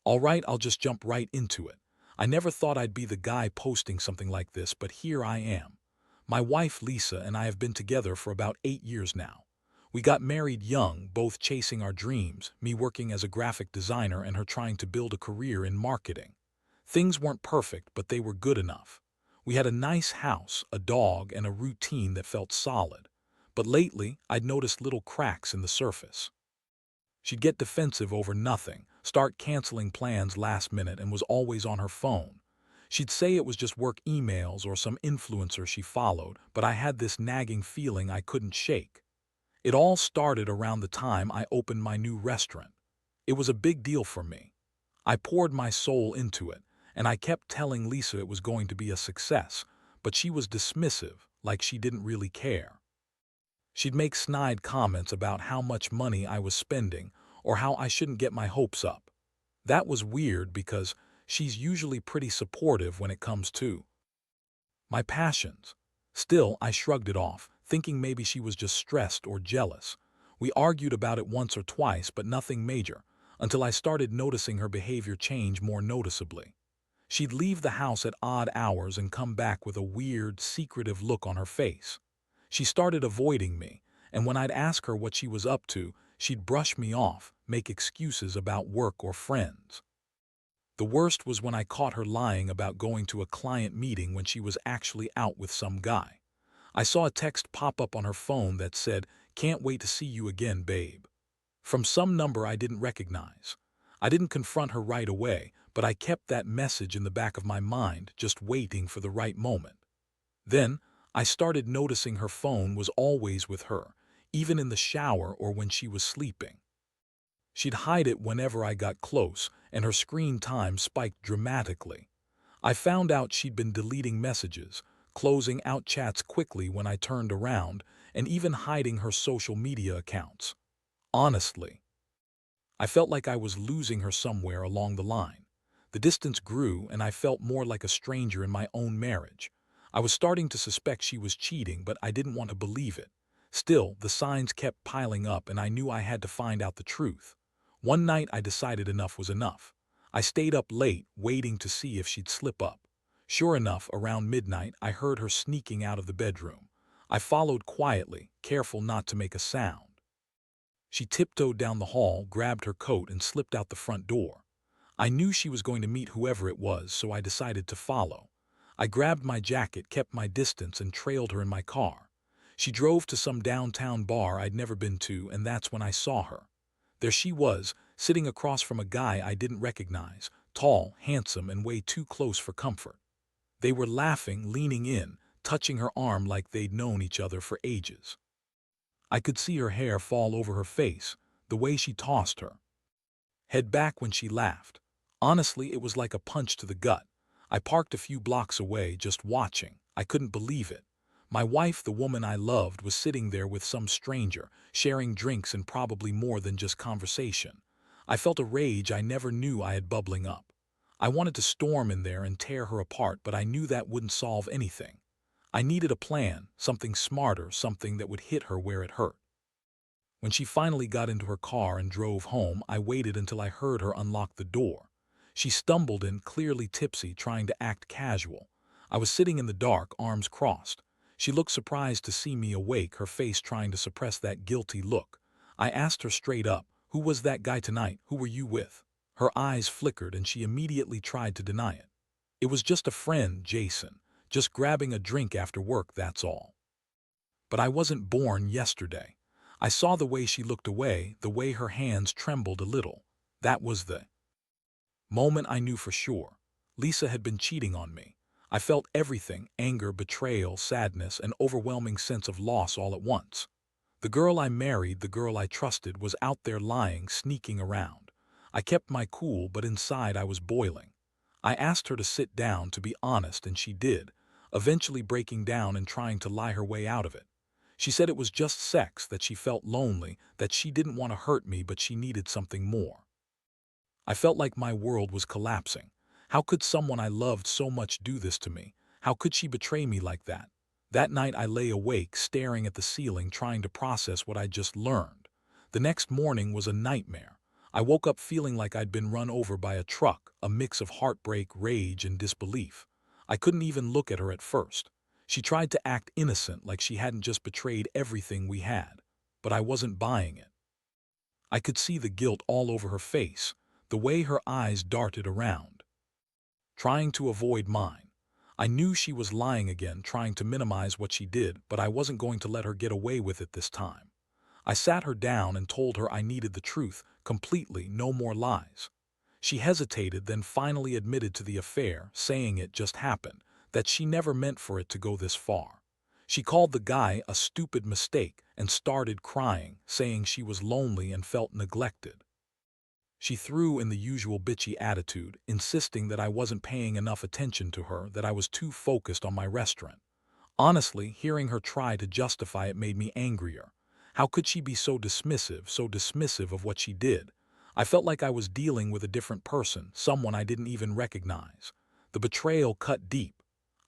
All right, I'll just jump right into it. I never thought I'd be the guy posting something like this, but here I am. My wife, Lisa, and I have been together for about 8 years now. We got married young, both chasing our dreams, me working as a graphic designer and her trying to build a career in marketing. Things weren't perfect, but they were good enough. We had a nice house, a dog, and a routine that felt solid. But lately, I'd noticed little cracks in the surface. She'd get defensive over nothing, start canceling plans last minute, and was always on her phone. She'd say it was just work emails or some influencer she followed, but I had this nagging feeling I couldn't shake. It all started around the time I opened my new restaurant. It was a big deal for me. I poured my soul into it, and I kept telling Lisa it was going to be a success, but she was dismissive, like she didn't really care. She'd make snide comments about how much money I was spending or how I shouldn't get my hopes up. That was weird because she's usually pretty supportive when it comes to my passions. Still, I shrugged it off, thinking maybe she was just stressed or jealous. We argued about it once or twice, but nothing major, until I started noticing her behavior change more noticeably. She'd leave the house at odd hours and come back with a weird, secretive look on her face. She started avoiding me, and when I'd ask her what she was up to, she'd brush me off, make excuses about work or friends. The worst was when I caught her lying about going to a client meeting when she was actually out with some guy. I saw a text pop up on her phone that said, "Can't wait to see you again, babe," from some number I didn't recognize. I didn't confront her right away, but I kept that message in the back of my mind, just waiting for the right moment. Then, I started noticing her phone was always with her, even in the shower or when she was sleeping. She'd hide it whenever I got close, and her screen time spiked dramatically. I found out she'd been deleting messages, closing out chats quickly when I turned around, and even hiding her social media accounts. Honestly, I felt like I was losing her somewhere along the line. The distance grew, and I felt more like a stranger in my own marriage. I was starting to suspect she was cheating, but I didn't want to believe it. Still, the signs kept piling up, and I knew I had to find out the truth. One night I decided enough was enough. I stayed up late, waiting to see if she'd slip up. Sure enough, around midnight, I heard her sneaking out of the bedroom. I followed quietly, careful not to make a sound. She tiptoed down the hall, grabbed her coat, and slipped out the front door. I knew she was going to meet whoever it was, so I decided to follow. I grabbed my jacket, kept my distance, and trailed her in my car. She drove to some downtown bar I'd never been to, and that's when I saw her. There she was, sitting across from a guy I didn't recognize, tall, handsome, and way too close for comfort. They were laughing, leaning in, touching her arm like they'd known each other for ages. I could see her hair fall over her face, the way she tossed her head back when she laughed. Honestly, it was like a punch to the gut. I parked a few blocks away, just watching. I couldn't believe it. My wife, the woman I loved, was sitting there with some stranger, sharing drinks and probably more than just conversation. I felt a rage I never knew I had bubbling up. I wanted to storm in there and tear her apart, but I knew that wouldn't solve anything. I needed a plan, something smarter, something that would hit her where it hurt. When she finally got into her car and drove home, I waited until I heard her unlock the door. She stumbled in, clearly tipsy, trying to act casual. I was sitting in the dark, arms crossed. She looked surprised to see me awake, her face trying to suppress that guilty look. I asked her straight up, "Who was that guy tonight? Who were you with?" Her eyes flickered and she immediately tried to deny it. "It was just a friend, Jason. Just grabbing a drink after work, that's all." But I wasn't born yesterday. I saw the way she looked away, the way her hands trembled a little. That was the moment I knew for sure. Lisa had been cheating on me. I felt everything: anger, betrayal, sadness, an overwhelming sense of loss all at once. The girl I married, the girl I trusted, was out there lying, sneaking around. I kept my cool, but inside I was boiling. I asked her to sit down, to be honest, and she did, eventually breaking down and trying to lie her way out of it. She said it was just sex, that she felt lonely, that she didn't want to hurt me, but she needed something more. I felt like my world was collapsing. How could someone I loved so much do this to me? How could she betray me like that? That night I lay awake, staring at the ceiling, trying to process what I'd just learned. The next morning was a nightmare. I woke up feeling like I'd been run over by a truck, a mix of heartbreak, rage, and disbelief. I couldn't even look at her at first. She tried to act innocent like she hadn't just betrayed everything we had. But I wasn't buying it. I could see the guilt all over her face, the way her eyes darted around, trying to avoid mine. I knew she was lying again, trying to minimize what she did, but I wasn't going to let her get away with it this time. I sat her down and told her I needed the truth, completely, no more lies. She hesitated, then finally admitted to the affair, saying it just happened, that she never meant for it to go this far. She called the guy a stupid mistake and started crying, saying she was lonely and felt neglected. She threw in the usual bitchy attitude, insisting that I wasn't paying enough attention to her, that I was too focused on my restaurant. Honestly, hearing her try to justify it made me angrier. How could she be so dismissive of what she did? I felt like I was dealing with a different person, someone I didn't even recognize. The betrayal cut deep.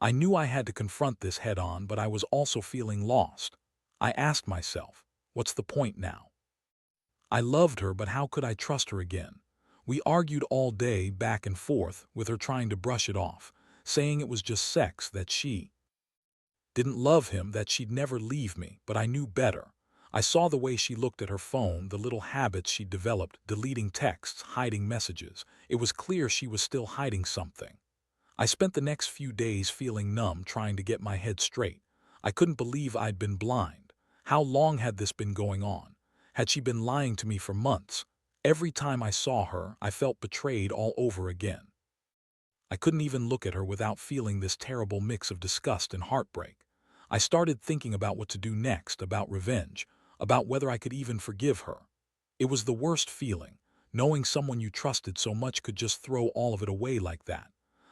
I knew I had to confront this head on, but I was also feeling lost. I asked myself, what's the point now? I loved her, but how could I trust her again? We argued all day, back and forth, with her trying to brush it off, saying it was just sex, that she didn't love him, that she'd never leave me, but I knew better. I saw the way she looked at her phone, the little habits she'd developed, deleting texts, hiding messages. It was clear she was still hiding something. I spent the next few days feeling numb, trying to get my head straight. I couldn't believe I'd been blind. How long had this been going on? Had she been lying to me for months? Every time I saw her, I felt betrayed all over again. I couldn't even look at her without feeling this terrible mix of disgust and heartbreak. I started thinking about what to do next, about revenge, about whether I could even forgive her. It was the worst feeling, knowing someone you trusted so much could just throw all of it away like that.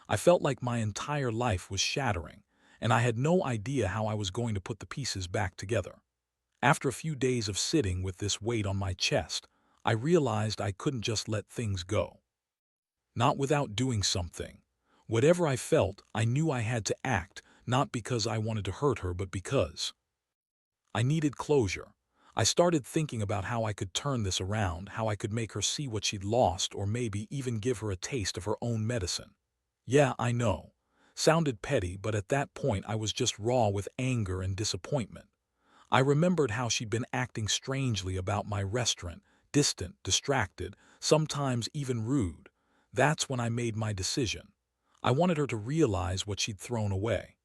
I felt like my entire life was shattering, and I had no idea how I was going to put the pieces back together. After a few days of sitting with this weight on my chest, I realized I couldn't just let things go. Not without doing something. Whatever I felt, I knew I had to act, not because I wanted to hurt her, but because I needed closure. I started thinking about how I could turn this around, how I could make her see what she'd lost, or maybe even give her a taste of her own medicine. Yeah, I know. Sounded petty, but at that point I was just raw with anger and disappointment. I remembered how she'd been acting strangely about my restaurant, distant, distracted, sometimes even rude. That's when I made my decision. I wanted her to realize what she'd thrown away.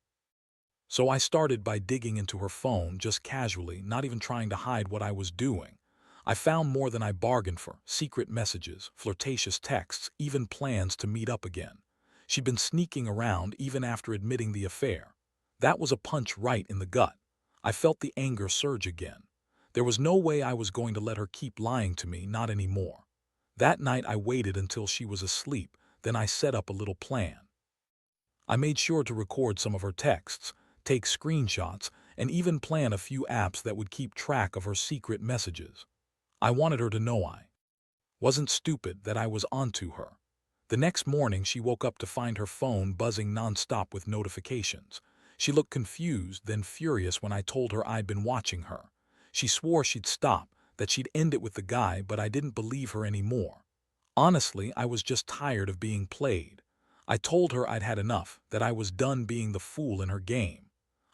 So I started by digging into her phone, just casually, not even trying to hide what I was doing. I found more than I bargained for: secret messages, flirtatious texts, even plans to meet up again. She'd been sneaking around even after admitting the affair. That was a punch right in the gut. I felt the anger surge again. There was no way I was going to let her keep lying to me, not anymore. That night I waited until she was asleep, then I set up a little plan. I made sure to record some of her texts, take screenshots, and even plan a few apps that would keep track of her secret messages. I wanted her to know I wasn't stupid, that I was onto her. The next morning she woke up to find her phone buzzing nonstop with notifications. She looked confused, then furious when I told her I'd been watching her. She swore she'd stop, that she'd end it with the guy, but I didn't believe her anymore. Honestly, I was just tired of being played. I told her I'd had enough, that I was done being the fool in her game.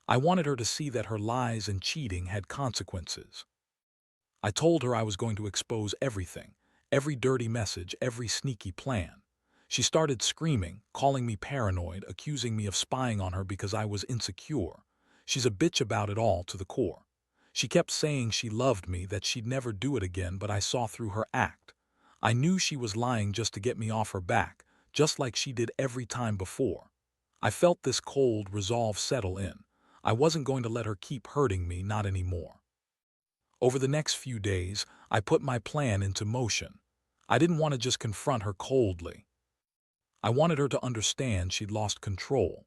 I wanted her to see that her lies and cheating had consequences. I told her I was going to expose everything, every dirty message, every sneaky plan. She started screaming, calling me paranoid, accusing me of spying on her because I was insecure. She's a bitch about it all to the core. She kept saying she loved me, that she'd never do it again, but I saw through her act. I knew she was lying just to get me off her back, just like she did every time before. I felt this cold resolve settle in. I wasn't going to let her keep hurting me, not anymore. Over the next few days, I put my plan into motion. I didn't want to just confront her coldly. I wanted her to understand she'd lost control.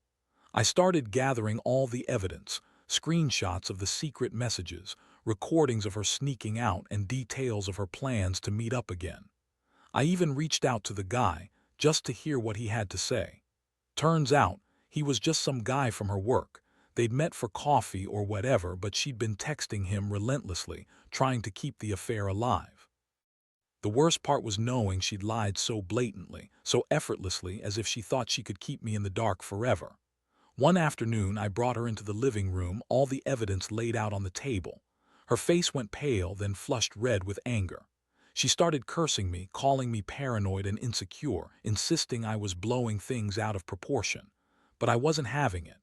I started gathering all the evidence: screenshots of the secret messages, recordings of her sneaking out, and details of her plans to meet up again. I even reached out to the guy, just to hear what he had to say. Turns out, he was just some guy from her work. They'd met for coffee or whatever, but she'd been texting him relentlessly, trying to keep the affair alive. The worst part was knowing she'd lied so blatantly, so effortlessly, as if she thought she could keep me in the dark forever. One afternoon, I brought her into the living room, all the evidence laid out on the table. Her face went pale, then flushed red with anger. She started cursing me, calling me paranoid and insecure, insisting I was blowing things out of proportion. But I wasn't having it.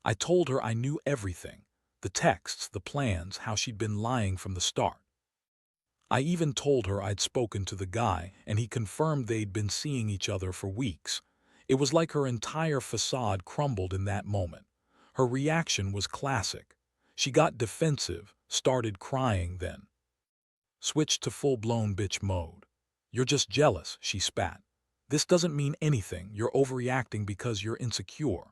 I told her I knew everything. The texts, the plans, how she'd been lying from the start. I even told her I'd spoken to the guy, and he confirmed they'd been seeing each other for weeks. It was like her entire facade crumbled in that moment. Her reaction was classic. She got defensive, started crying, then switched to full-blown bitch mode. "You're just jealous," she spat. "This doesn't mean anything. You're overreacting because you're insecure."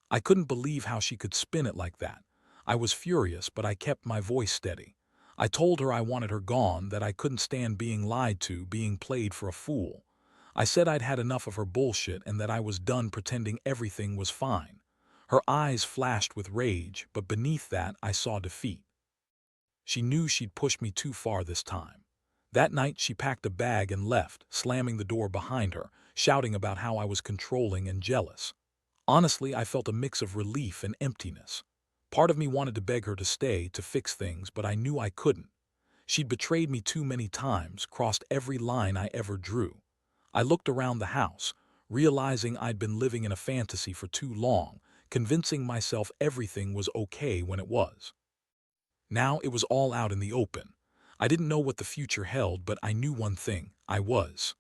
I couldn't believe how she could spin it like that. I was furious, but I kept my voice steady. I told her I wanted her gone, that I couldn't stand being lied to, being played for a fool. I said I'd had enough of her bullshit and that I was done pretending everything was fine. Her eyes flashed with rage, but beneath that I saw defeat. She knew she'd pushed me too far this time. That night she packed a bag and left, slamming the door behind her, shouting about how I was controlling and jealous. Honestly, I felt a mix of relief and emptiness. Part of me wanted to beg her to stay, to fix things, but I knew I couldn't. She'd betrayed me too many times, crossed every line I ever drew. I looked around the house, realizing I'd been living in a fantasy for too long, convincing myself everything was okay when it was. Now it was all out in the open. I didn't know what the future held, but I knew one thing: I was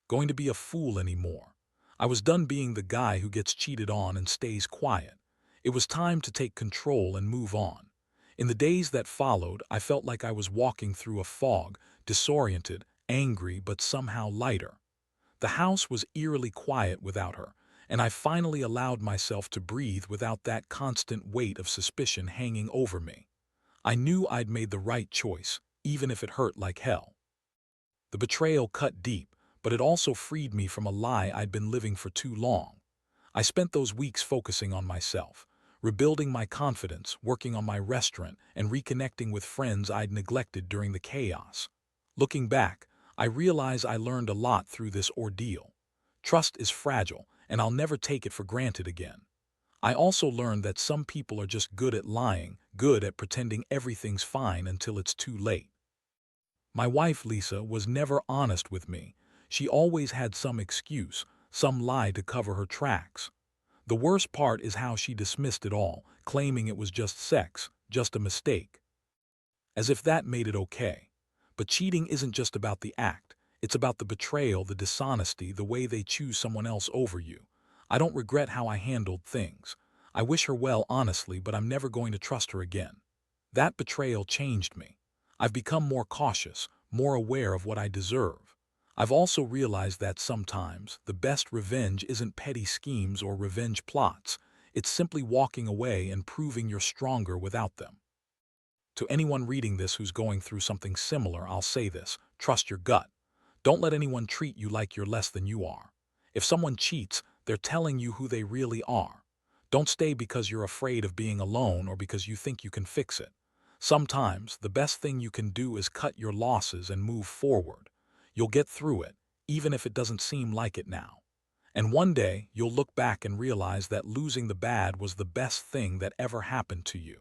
going to be a fool anymore. I was done being the guy who gets cheated on and stays quiet. It was time to take control and move on. In the days that followed, I felt like I was walking through a fog, disoriented, angry, but somehow lighter. The house was eerily quiet without her, and I finally allowed myself to breathe without that constant weight of suspicion hanging over me. I knew I'd made the right choice, even if it hurt like hell. The betrayal cut deep, but it also freed me from a lie I'd been living for too long. I spent those weeks focusing on myself, rebuilding my confidence, working on my restaurant, and reconnecting with friends I'd neglected during the chaos. Looking back, I realize I learned a lot through this ordeal. Trust is fragile, and I'll never take it for granted again. I also learned that some people are just good at lying, good at pretending everything's fine until it's too late. My wife, Lisa, was never honest with me. She always had some excuse, some lie to cover her tracks. The worst part is how she dismissed it all, claiming it was just sex, just a mistake. As if that made it okay. But cheating isn't just about the act. It's about the betrayal, the dishonesty, the way they choose someone else over you. I don't regret how I handled things. I wish her well, honestly, but I'm never going to trust her again. That betrayal changed me. I've become more cautious, more aware of what I deserve. I've also realized that sometimes the best revenge isn't petty schemes or revenge plots. It's simply walking away and proving you're stronger without them. To anyone reading this who's going through something similar, I'll say this: trust your gut. Don't let anyone treat you like you're less than you are. If someone cheats, they're telling you who they really are. Don't stay because you're afraid of being alone or because you think you can fix it. Sometimes the best thing you can do is cut your losses and move forward. You'll get through it, even if it doesn't seem like it now. And one day, you'll look back and realize that losing the bad was the best thing that ever happened to you.